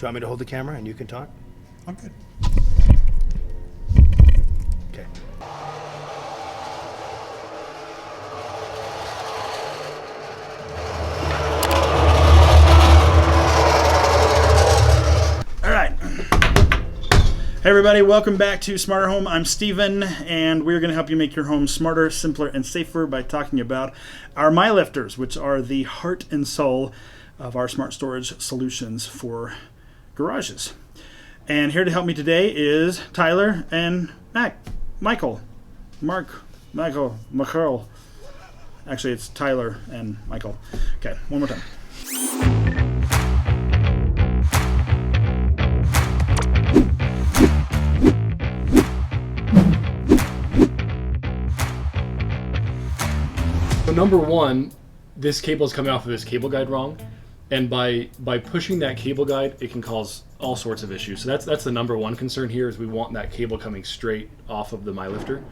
you want me to hold the camera and you can talk? I'm good. Okay. All right. Hey everybody, welcome back to Smarter Home. I'm Steven, and we're going to help you make your home smarter, simpler, and safer by talking about our MyLifters, which are the heart and soul of our smart storage solutions for garages. And here to help me today is Tyler and Michael. Actually, it's Tyler and Michael. Okay, one more time. So number one, this cable is coming off of this cable guide wrong, and by pushing that cable guide, it can cause all sorts of issues. So that's the number one concern here, is we want that cable coming straight off of the MyLifter,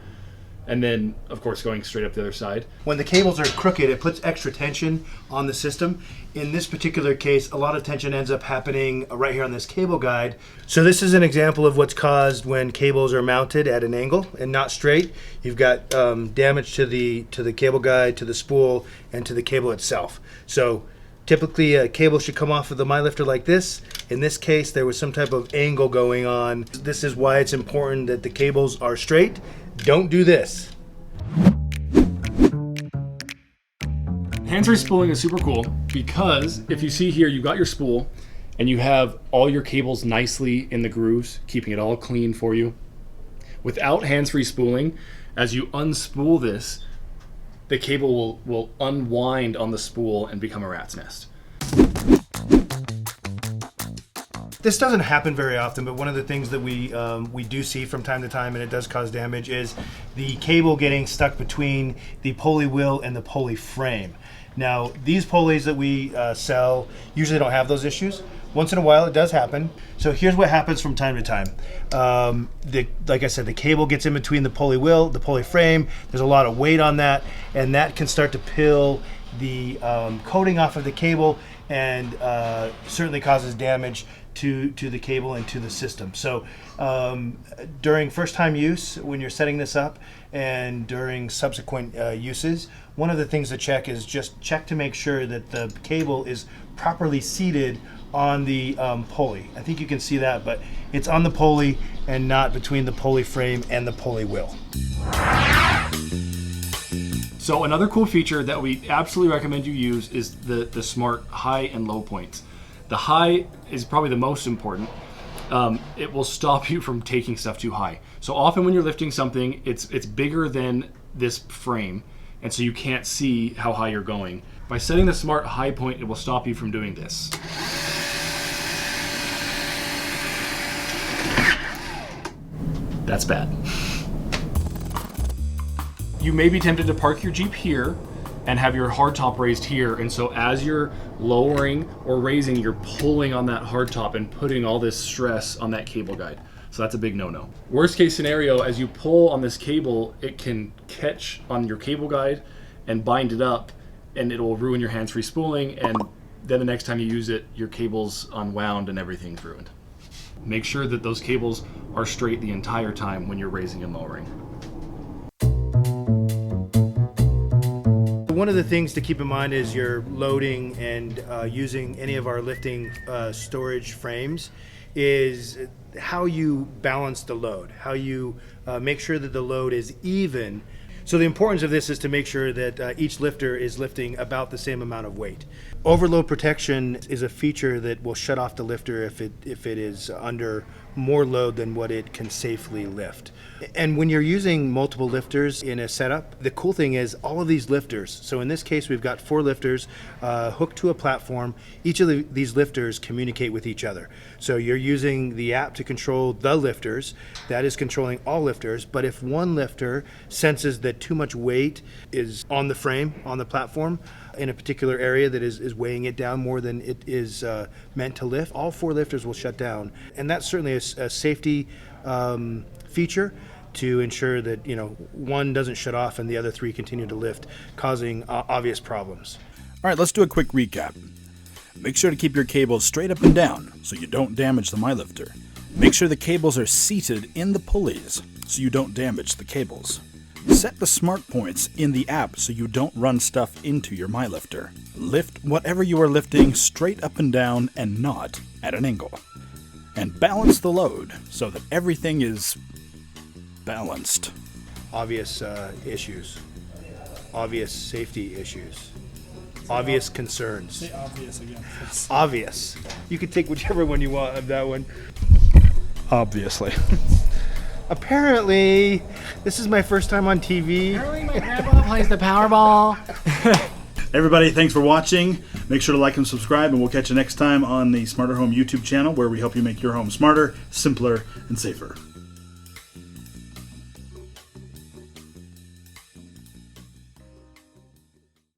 and then of course going straight up the other side. When the cables are crooked, it puts extra tension on the system. In this particular case, a lot of tension ends up happening right here on this cable guide. So this is an example of what's caused when cables are mounted at an angle and not straight. You've got damage to the cable guide, to the spool, and to the cable itself. So typically a cable should come off of the MyLifter like this. In this case, there was some type of angle going on. This is why it's important that the cables are straight. Don't do this. Hands-free spooling is super cool because if you see here, you've got your spool and you have all your cables nicely in the grooves, keeping it all clean for you. Without hands-free spooling, as you unspool this, the cable will unwind on the spool and become a rat's nest. This doesn't happen very often, but one of the things that we do see from time to time, and it does cause damage, is the cable getting stuck between the pulley wheel and the pulley frame. Now, these pulleys that we sell usually don't have those issues. Once in a while, it does happen. So here's what happens from time to time. Like I said, the cable gets in between the pulley wheel, the pulley frame. There's a lot of weight on that, and that can start to peel the coating off of the cable, and certainly causes damage to the cable and to the system. So during first time use, when you're setting this up, and during subsequent uses, one of the things to check is just check to make sure that the cable is properly seated on the pulley. I think you can see that, but it's on the pulley and not between the pulley frame and the pulley wheel. So another cool feature that we absolutely recommend you use is the smart high and low points. The high is probably the most important. It will stop you from taking stuff too high. So often when you're lifting something, it's bigger than this frame, and so you can't see how high you're going. By setting the smart high point, it will stop you from doing this. That's bad. You may be tempted to park your Jeep here and have your hardtop raised here, and so as you're lowering or raising, you're pulling on that hardtop and putting all this stress on that cable guide. So that's a big no-no. Worst case scenario, as you pull on this cable, it can catch on your cable guide and bind it up, and it will ruin your hands-free spooling, and then the next time you use it, your cable's unwound and everything's ruined. Make sure that those cables are straight the entire time when you're raising and lowering. One of the things to keep in mind is you're loading and using any of our lifting storage frames is how you balance the load, how you make sure that the load is even. So the importance of this is to make sure that each lifter is lifting about the same amount of weight. Overload protection is a feature that will shut off the lifter if it is under more load than what it can safely lift. And when you're using multiple lifters in a setup, the cool thing is all of these lifters, so in this case we've got 4 lifters hooked to a platform. Each of these lifters communicate with each other. So you're using the app to control the lifters, that is controlling all lifters, but if one lifter senses that too much weight is on the frame, on the platform, in a particular area that is weighing it down more than it is meant to lift, all 4 lifters will shut down. And that's certainly a safety feature to ensure that one doesn't shut off and the other 3 continue to lift, causing obvious problems. All right, let's do a quick recap. Make sure to keep your cables straight up and down so you don't damage the MyLifter. Make sure the cables are seated in the pulleys so you don't damage the cables. Set the smart points in the app so you don't run stuff into your MyLifter. Lift whatever you are lifting straight up and down and not at an angle. And balance the load so that everything is balanced. Obvious issues, obvious safety issues, obvious concerns. Say obvious again. Obvious. You can take whichever one you want of that one. Obviously. Apparently, this is my first time on TV. My grandpa plays the Powerball. Everybody, thanks for watching. Make sure to like and subscribe, and we'll catch you next time on the Smarter Home YouTube channel, where we help you make your home smarter, simpler, and safer.